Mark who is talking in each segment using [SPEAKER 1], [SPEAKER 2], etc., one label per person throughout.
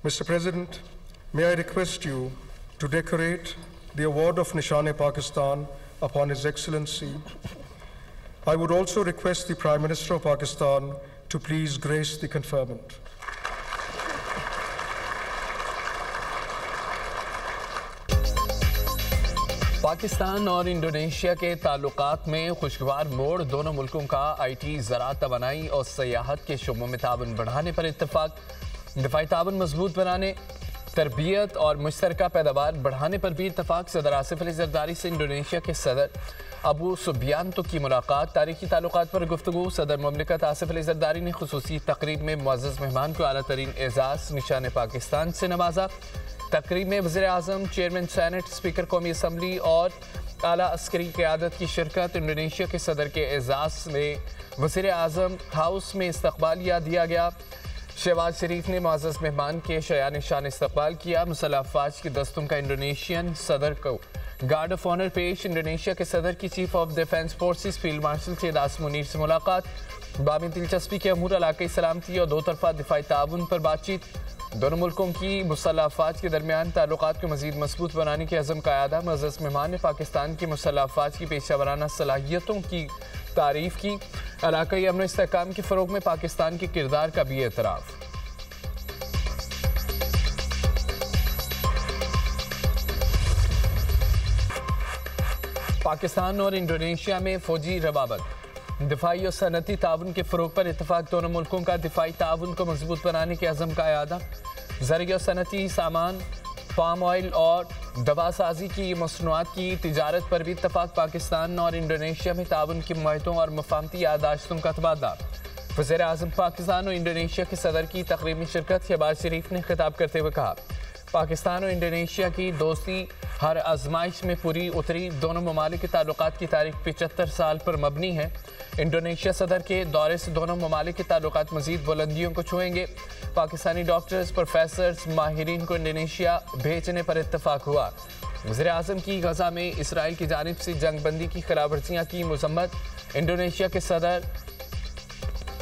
[SPEAKER 1] Mr. President, may I request you to decorate the award of Nishan-e-Pakistan upon His Excellency. I would also request the Prime Minister of Pakistan to please grace the conferment.
[SPEAKER 2] Pakistan और Indonesia के ताल्लुकात में खुशगवार मोड़। दोनों मुल्कों का IT, ज़राअत, तवानाई और सयाहत के शोबों में ताउन बढ़ाने पर इत्तफाक। दिफाई ताउन मजबूत बनाने, तरबियत और मुश्तरका पैदावार बढ़ाने पर भी इत्तफाक। सदर आसिफ अली जरदारी से इंडोनेशिया के सदर अबू सुबियांतो की मुलाकात। तारीखी ताल्लुकात पर गुफ्तगू। सदर ममलिकत आसिफ अली जरदारी ने खुसूसी तकरीब में मुअज़्ज़ज़ मेहमान को आला तरीन एजाज़ निशान-ए-पाकिस्तान से नवाजा। तकरीब में वज़ीर आज़म, चेयरमैन सेनेट, स्पीकर कौमी असम्बली और आला अस्करी क़यादत की शिरकत। इंडोनेशिया के सदर के एजाज़ में वज़ीर आज़म हाउस में इस्तकबालिया दिया गया। शहबाज शरीफ ने मुअज़्ज़ज़ मेहमान के शयान शान इस्तकबाल किया। मुसल्लह अफ़वाज की दस्तों का इंडोनेशियन सदर को गार्ड ऑफ ऑनर पेश। इंडोनेशिया के सदर की chief of defence forces field marshal Syed Munir से मुलाकात। बामी दिलचस्पी के अमूर इलाक़ाई सलामती और दो तरफ़ा दिफाई ताउन पर बातचीत। दोनों मुल्कों की मुसल्लह अफ़वाज के दरमियान ताल्लुकात को मज़ीद मजबूत बनाने के अज़म का अदा। मुअज़्ज़ज़ मेहमान ने पाकिस्तान की मुसल्लह अफ़वाज की पेशा वराना सलाहियतों की तारीफ़ की। इलाक़ाई अमन इस्तेहकाम के फ़रोग़ में पाकिस्तान के किरदार का भी एतराफ़। पाकिस्तान और इंडोनेशिया में फ़ौजी रवाबत, दिफाई और सनती ताउन के फ़रोग़ पर इत्तफाक। दोनों मुल्कों का दिफाई ताउन को मजबूत बनाने के अज़म का अदा। ज़रिया और सनती सामान, पाम ऑयल और दवा साजी की मसनूआत की तिजारत पर भी इत्तफाक। पाकिस्तान और इंडोनेशिया में ताउन के मुआहदों और मफाहमती यादाश्तों का तबादला। वज़ीर आज़म पाकिस्तान और इंडोनेशिया के सदर की तकरीब में शिरकत। शहबाज शरीफ ने खिताब करते हुए कहा, पाकिस्तान और इंडोनेशिया की दोस्ती हर आजमाइश में पूरी उतरी। दोनों ममालिक के ताल्लुकात की तारीख 75 साल पर मबनी है। इंडोनेशिया सदर के दौरे से दोनों ममालिक के ताल्लुकात मजीद बुलंदियों को छुएंगे। पाकिस्तानी डॉक्टर्स, प्रोफेसर्स, माहिरीन को इंडोनेशिया भेजने पर इत्तफाक हुआ। वज़ीर आज़म की गज़ा में इसराइल की जानिब से जंग बंदी की खिलाफवर्जियाँ की मज़म्मत। इंडोनेशिया के सदर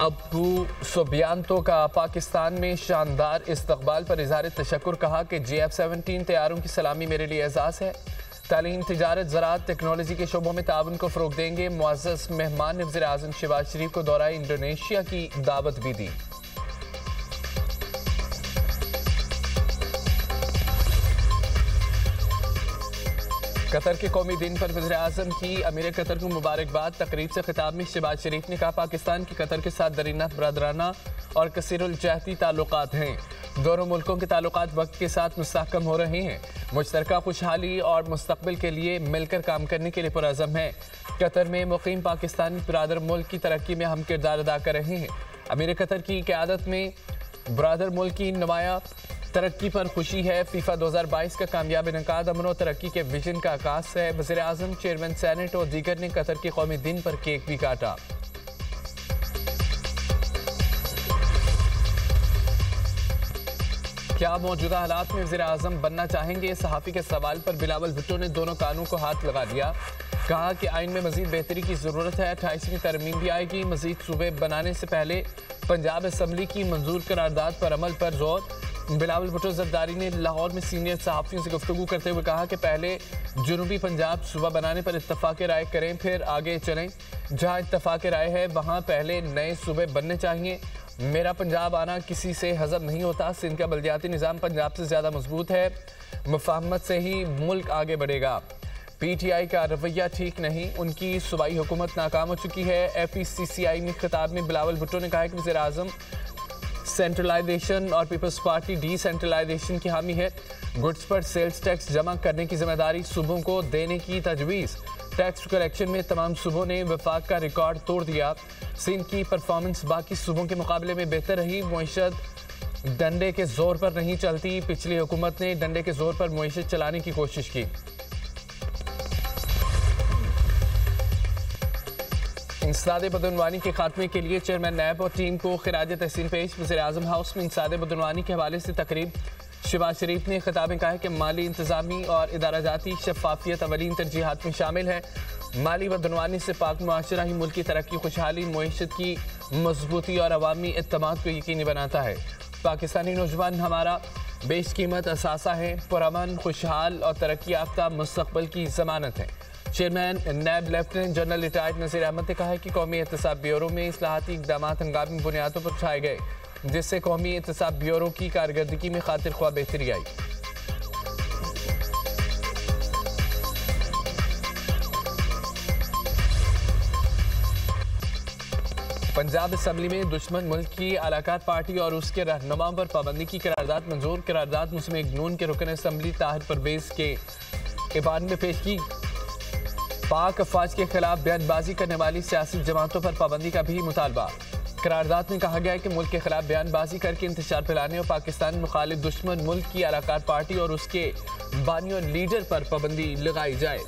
[SPEAKER 2] अबू सुबियांतो का पाकिस्तान में शानदार इस्तकबाल पर इज़हार तशक्कुर। कहा कि JF-17 तैयारों की सलामी मेरे लिए एजाज़ है। तालीम, तिजारत, ज़राअत, टेक्नोलॉजी के शोबों में ताउन को फ़रोग़ देंगे। मुअज़्ज़ज़ मेहमान ने वज़ीर आज़म शहबाज शरीफ को दौरा इंडोनेशिया की दावत भी दी। कतर के कौमी दिन पर वज़ीर आज़म की अमीर कतर को मुबारकबाद। तकरीब से खिताब में शहबाज शरीफ ने कहा, पाकिस्तान की कतर के साथ दरीना बरदराना और कसीरुल जहती ताल्लुकात हैं। दोनों मुल्कों के ताल्लुकात वक्त के साथ मुस्तहकम हो रहे हैं। मुश्तरका खुशहाली और मुस्तकबिल के लिए मिलकर काम करने के लिए पुरअज़म है। कतर में मुकीम पाकिस्तानी बिरादर मुल्क की तरक्की में अहम किरदार अदा कर रहे हैं। अमीर कतर की क़यादत में बिरादर मुल्क की नुमाया तरक्की पर खुशी है। FIFA 2022 का कामयाब इनेकाद अमन और तरक्की के विजन का आगाज़ है। वज़ीर आज़म, चेयरमैन सेनेट और दीगर ने कतर के कौमी दिन पर केक भी काटा। क्या मौजूदा हालात में वज़ीर आज़म बनना चाहेंगे? सहाफ़ी के सवाल पर बिलावल भुट्टो ने दोनों कानून को हाथ लगा दिया। कहा कि आइन में मज़ीद बेहतरी की ज़रूरत है। 28वीं तरमीम भी आएगी। मज़ीद सूबे बनाने से पहले पंजाब असम्बली की मंजूर करारदाद पर अमल पर जोर। बिलावल भुट्टो जरदारी ने लाहौर में सीनियर सहाफ़ियों से गुफ्तगू करते हुए कहा कि पहले जनूबी पंजाब सूबा बनाने पर इत्तफ़ाक़ राय करें, फिर आगे चलें। जहाँ इत्तफ़ाक़ राय है वहाँ पहले नए सूबे बनने चाहिए। मेरा पंजाब आना किसी से हज़म नहीं होता। सिंध का बल्दियाती निज़ाम पंजाब से ज़्यादा मजबूत है। मुफाहमत से ही मुल्क आगे बढ़ेगा। PTI का रवैया ठीक नहीं, उनकी सूबाई हुकूमत नाकाम हो चुकी है। FECCI में खिताब में बिलावल भुट्टो ने कहा कि वज़ीर आज़म सेंट्रलाइजेशन और पीपल्स पार्टी डिसेंट्रलाइजेशन की हामी है। गुड्स पर सेल्स टैक्स जमा करने की जिम्मेदारी सूबों को देने की तजवीज़। टैक्स कलेक्शन में तमाम सूबों ने वफाक का रिकॉर्ड तोड़ दिया। सिंध की परफॉर्मेंस बाकी सूबों के मुकाबले में बेहतर रही। मुईशत डंडे के जोर पर नहीं चलती। पिछली हुकूमत ने डंडे के जोर पर मुईशत चलाने की कोशिश की। इंसदाद बदनवानी के खात्मे के लिए चेयरमैन नैब और टीम को खिराज तहसीन पेश। वज़ीर आज़म हाउस में इंसदाद बदनवानी के हवाले से तकरीब। शहबाज शरीफ ने खिताब में कहा कि माली इंतजामी और इदारा जाती शफाफियत अवलीन तरजीहात में शामिल है। माली बदनवानी से पाक मुआशरा ही मुल्क की तरक्की, खुशहाली, मुईशत की मजबूती और अवामी इत्तेमाद को यकीनी बनाता है। पाकिस्तानी नौजवान हमारा बेशकीमत असासा है, पुरअमन, खुशहाल और तरक्की याफ्ता मुस्तकबल की जमानत है। Chairman NAB lieutenant general retired Naseer Ahmed ने कहा है कि कौमी एहतसाब ब्यूरो में इस्लाहाती इक़दाम हंगामी बुनियादों पर उठाए गए, जिससे कौमी एहतसाब ब्यूरो की कारकर्दगी में खातिर ख्वाह बेहतरी आई। पंजाब असम्बली में दुश्मन मुल्क की अलाकार पार्टी और उसके रहनुमाओं पर पाबंदी की करारदाद मंजूर। करारदाद मुस्लिम नून के रुकन असम्बली ताहिर परवेज के ईवान में पेश की। पाक अफवाज के खिलाफ बयानबाजी करने वाली सियासी जमातों पर पाबंदी का भी मुतालबा। करारदाद में कहा गया है कि मुल्क के खिलाफ बयानबाजी करके इंतशार फैलाने और पाकिस्तान मुखालिफ दुश्मन मुल्क की अलाकार पार्टी और उसके बानी और लीडर पर पाबंदी लगाई जाए।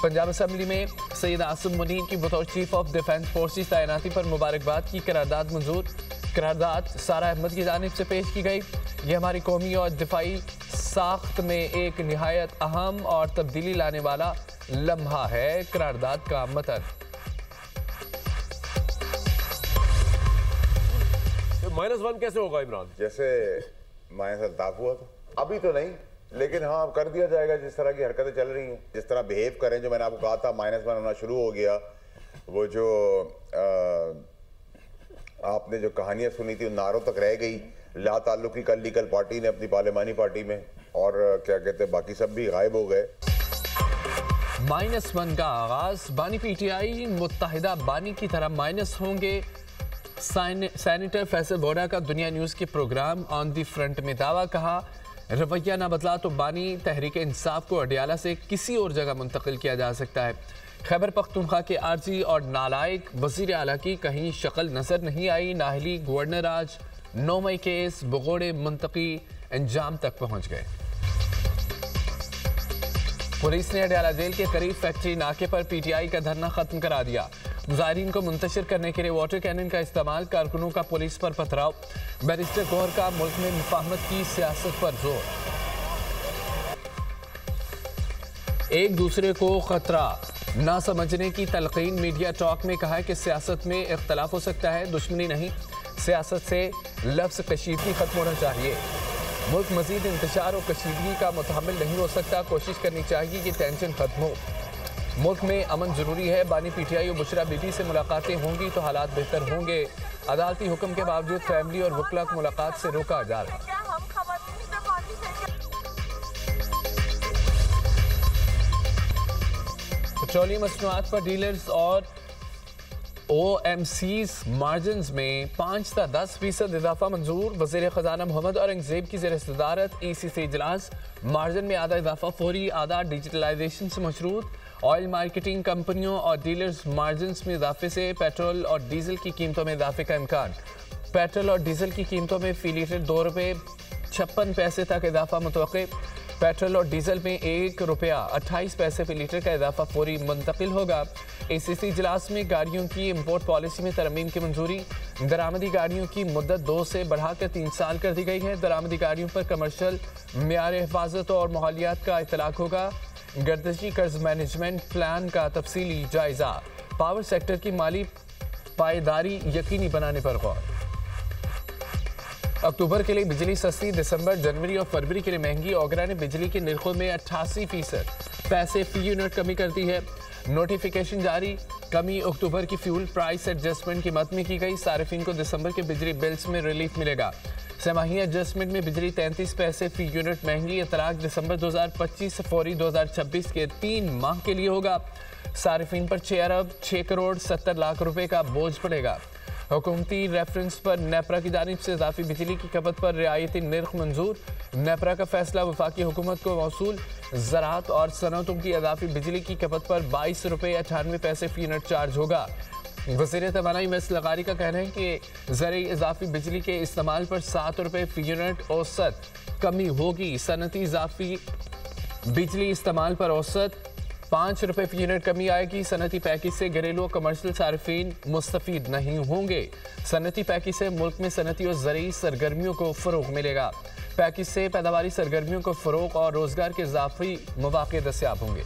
[SPEAKER 2] पंजाब असम्बली में सैयद आसिम मुनीर की बतौर चीफ ऑफ डिफेंस फोर्सेस तैनाती पर मुबारकबाद की करारदाद मंजूर। करारदाद सारा अहमद की जानिब से पेश की गई। यह हमारी कौमी और दिफाई साख्त में एक निहायत अहम और तब्दीली लाने वाला लम्हा है। करारदाद का मतन
[SPEAKER 3] -1 कैसे होगा इमरान?
[SPEAKER 4] जैसे -अल्ताफ हुआ था, अभी तो नहीं, लेकिन हाँ कर दिया जाएगा। जिस तरह की हरकतें चल रही हैं, जिस तरह बिहेव करें, जो मैंने आपको कहा था -1 होना शुरू हो गया। वो जो आपने जो कहानियां सुनी थी उन नारों तक रह गई। ला ताल्लुकी कर ली कल पार्टी ने अपनी पार्लिमानी पार्टी में, और क्या कहते हैं बाकी सब भी गायब हो गए।
[SPEAKER 2] -1 का आगाज। बानी पीटीआई मुत्तहिदा बानी की तरह माइनस होंगे। सेनेटर फैसल बोरा का दुनिया न्यूज़ के प्रोग्राम ऑन दी फ्रंट में दावा। कहा रवैया ना बदला तो बानी तहरीक इंसाफ को अडियाला से किसी और जगह मुंतकिल किया जा सकता है। खैबर पख्तूनख्वा के आर्जी और नालायक वजीर आला की कहीं शक्ल नजर नहीं आई। नाहली गवर्नर आज 9 मई केस बगोड़े मुंतकी अंजाम तक पहुंच गए। पुलिस ने अडियाला जेल के करीब फैक्ट्री नाके पर पीटीआई का धरना खत्म करा दिया। मुजाहिरीन को मुंतशिर करने के लिए वाटर कैनन का इस्तेमाल, कारकुनों का पुलिस पर पथराव। बैरिस्टर गौहर का मुल्क में मुफाहमत की सियासत पर जोर। एक दूसरे को खतरा ना समझने की तलकीन। मीडिया टॉक में कहा है कि सियासत में इख्तलाफ हो सकता है, दुश्मनी नहीं। सियासत से लफ्ज़ कशीदगी खत्म होना चाहिए। मुल्क मजीद इंतशार और कशीदगी का मुतहम्मिल नहीं हो सकता। कोशिश करनी चाहिए कि टेंशन खत्म हो। मुल्क में अमन जरूरी है। बानी पीटीआई और बुशरा बीबी से मुलाकातें होंगी तो हालात बेहतर होंगे। अदालती हुक्म के बावजूद फैमिली और वकला को मुलाकात से रोका जा रहा है। पेट्रोलियम मसनूआत पर डीलर्स और OMCs मार्जिन में 5 से 10% इजाफा मंजूर। वज़ीर ख़जाना मोहम्मद औरंगज़ेब की ज़ेर सदारत EC से इजलास। मार्जिन में आधा इजाफा फौरी, आधा डिजिटलाइजेशन से मशरूत। ऑयल मार्केटिंग कंपनियों और डीलर्स मार्जिन में इजाफे से पेट्रोल और डीजल की कीमतों में इजाफे का इम्कान। पेट्रोल और डीजल की कीमतों में फी लीटर 2 रुपये 56 पैसे तक इजाफा मुतवक्किल। पेट्रोल और डीजल में 1 रुपया 28 पैसे फी लीटर का इजाफा फौरी मुंतकिल होगा। ACC इजलास में गाड़ियों की इम्पोर्ट पॉलिसी में तरमीम की मंजूरी। दरामदी गाड़ियों की मुद्दत 2 से बढ़ाकर 3 साल कर दी गई है। दरामदी गाड़ियों पर कमर्शल मेयार हिफाजत और माहौलियात का इतलाक होगा। गर्दशी कर्ज मैनेजमेंट प्लान का तफसीली जायजा। पावर सेक्टर की माली पायदारी यकीनी बनाने पर गौर। अक्टूबर के लिए बिजली सस्ती, दिसंबर, जनवरी और फरवरी के लिए महंगी। ओगरा ने बिजली के निर्खों में 88% पैसे फी यूनिट कमी कर दी है। नोटिफिकेशन जारी। कमी अक्टूबर की फ्यूल प्राइस एडजस्टमेंट की मद में की गई। सार्फिन को दिसंबर के बिजली बिल्स में रिलीफ मिलेगा। समाही एडजस्टमेट में बिजली 33 पैसे फी यूनिट महंगी। इतलाक दिसंबर 2025 से फौरी 2026 के 3 माह के लिए होगा। सार्फिन पर 6 अरब 6 करोड़ 70 लाख रुपए का बोझ पड़ेगा। हुकूमती रेफरेंस पर नेपरा की जानिब से इजाफी बिजली की खपत पर रियायती निर्ख मंजूर। नेपरा का फैसला वफाकी हुकूमत को मौसूल। ज़राअत और सनअतों की इजाफी बिजली की खपत पर 22 रुपये 98 पैसे फी यूनिट चार्ज होगा। वज़ीर तवानाई मस लगारी का कहना है कि ज़रिए इजाफी बिजली के इस्तेमाल पर 7 रुपये फी यूनिट औसत कमी होगी। सनती इजाफी बिजली इस्तेमाल पर औसत 5 रुपये फी यूनिट कमी आएगी। सनती पैकेज से घरेलू कमर्शियल सार्फिन मुस्तफीद नहीं होंगे। सनती पैकेज से मुल्क में सनती और ज़रिए सरगर्मियों को फ़रोग मिलेगा। पैकेज से पैदावारी सरगर्मियों को फ़रोग और रोज़गार के इजाफी मौक़े दस्याब होंगे।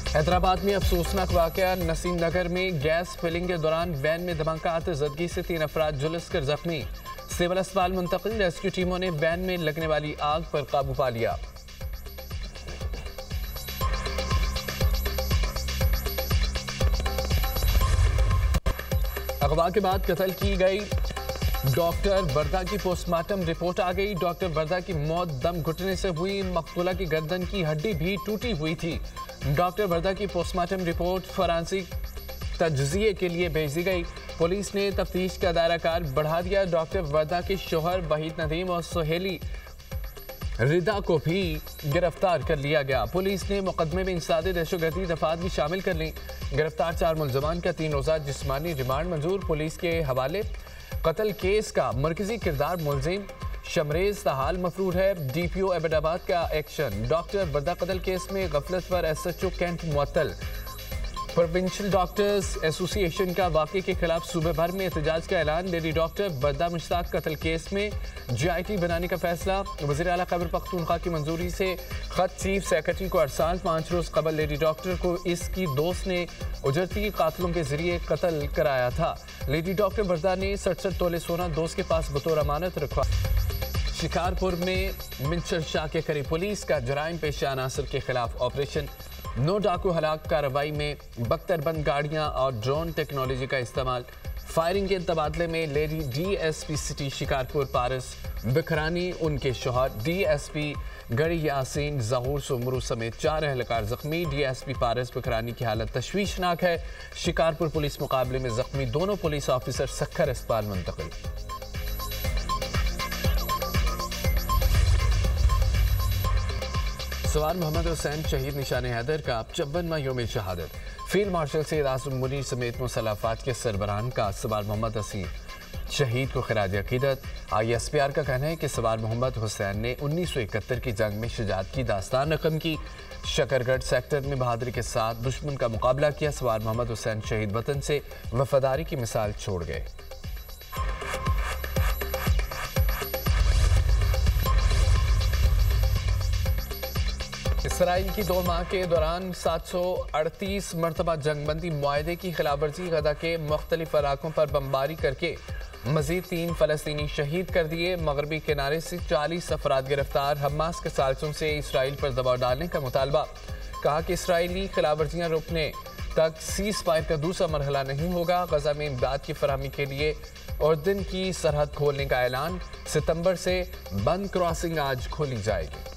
[SPEAKER 2] हैदराबाद में अफसोसनाक वाक़या। नसीम नगर में गैस फिलिंग के दौरान वैन में धमाका आते जदगी से 3 अफराद झुलस कर जख्मी। सिविल अस्पताल मुंतकिल। रेस्क्यू टीमों ने वैन में लगने वाली आग पर काबू पा लिया। अगवा के बाद कत्ल की गई डॉक्टर वर्दा की पोस्टमार्टम रिपोर्ट आ गई। डॉक्टर वर्दा की मौत दम घुटने से हुई। मकतूला की गर्दन की हड्डी भी टूटी हुई थी। डॉक्टर वर्दा की पोस्टमार्टम रिपोर्ट फॉरेंसिक तज्जिये के लिए भेजी गई। पुलिस ने तफ्तीश का दायराकार बढ़ा दिया। डॉक्टर वर्दा के शोहर वहीद नदीम और सहेली रिदा को भी गिरफ्तार कर लिया गया। पुलिस ने मुकदमे में इंसदाद दहशतगर्दी दफात भी शामिल कर ली। गिरफ्तार 4 मुलजमान का 3 रोज़ा जिस्मानी रिमांड मंजूर। पुलिस के हवाले कत्ल केस का मरकजी किरदार मुलजिम शमरेज ताहाल मफरूर है। DPO एबटाबाद का एक्शन। डॉक्टर वर्दा कत्ल केस में गफलत पर SHO कैंट मुअत्तल। प्रोविंशियल डॉक्टर्स एसोसिएशन का वाक़े के खिलाफ सूबे भर में एहतजाज का ऐलान। लेडी डॉक्टर वर्दा मुश्ताक कत्ल केस में GIT बनाने का फैसला। वज़ीर आला खैबर पख्तूनख्वा की मंजूरी से खत चीफ सेक्रेटरी को अरसाल। 5 रोज़ कबल लेडी डॉक्टर को इसकी दोस्त ने उजरती कातलों के जरिए कत्ल कराया था। लेडी डॉक्टर वर्दा ने 67 तोले सोना दोस्त के पास बतौर अमानत रखवा। शिकारपुर में मिंचर शाह के करीब पुलिस का जराइम पेशा अनासर के खिलाफ ऑपरेशन। 9 डाकू हलाक। कार्रवाई में बख्तरबंद गाड़ियां और ड्रोन टेक्नोलॉजी का इस्तेमाल। फायरिंग के तबादले में लेडी DSP सिटी शिकारपुर पारस बिखरानी, उनके शौहर DSP गड़ी यासीन ज़हूर सुमरू समेत 4 एहलकार जख्मी। DSP पारस बिखरानी की हालत तशवीशनाक है। शिकारपुर पुलिस मुकाबले में जख्मी दोनों पुलिस ऑफिसर सक्खर अस्पताल मुंतकिल। सवार मोहम्मद हुसैन शहीद निशान हैदर का 54वां यौम शहादत। फील्ड मार्शल सैयद आसिम मुनीर समेत मुसल्लह अफवाज के सरबराहान का सवार मोहम्मद हसीन शहीद को खिराज अकीदत। ISPR का कहना है कि सवार मोहम्मद हुसैन ने 1971 की जंग में शुजाअत की दास्तान रकम की। शकरगढ़ सेक्टर में बहादुरी के साथ दुश्मन का मुकाबला किया। सवार मोहम्मद हुसैन शहीद वतन से वफादारी की मिसाल छोड़ गए। इसराइल की 2 माह के दौरान 738 मरतबा जंगबंदी मुआहदे की खिलाफवर्जी। गजा के मुख्तलिफ इलाकों पर बमबारी करके मजीद 3 फ़लस्तीनी शहीद कर दिए। मगरबी किनारे से 40 अफराद गिरफ्तार। हमास के साजिशों से इसराइल पर दबाव डालने का मुतालबा। कहा कि इसराइली खिलाफवर्जियाँ रोकने तक सीज़ फायर का दूसरा मरहला नहीं होगा। गजा में इमदाद की फरहमी के लिए उर्दन की सरहद खोलने का ऐलान। सितंबर से बंद क्रॉसिंग आज खोली जाएगी।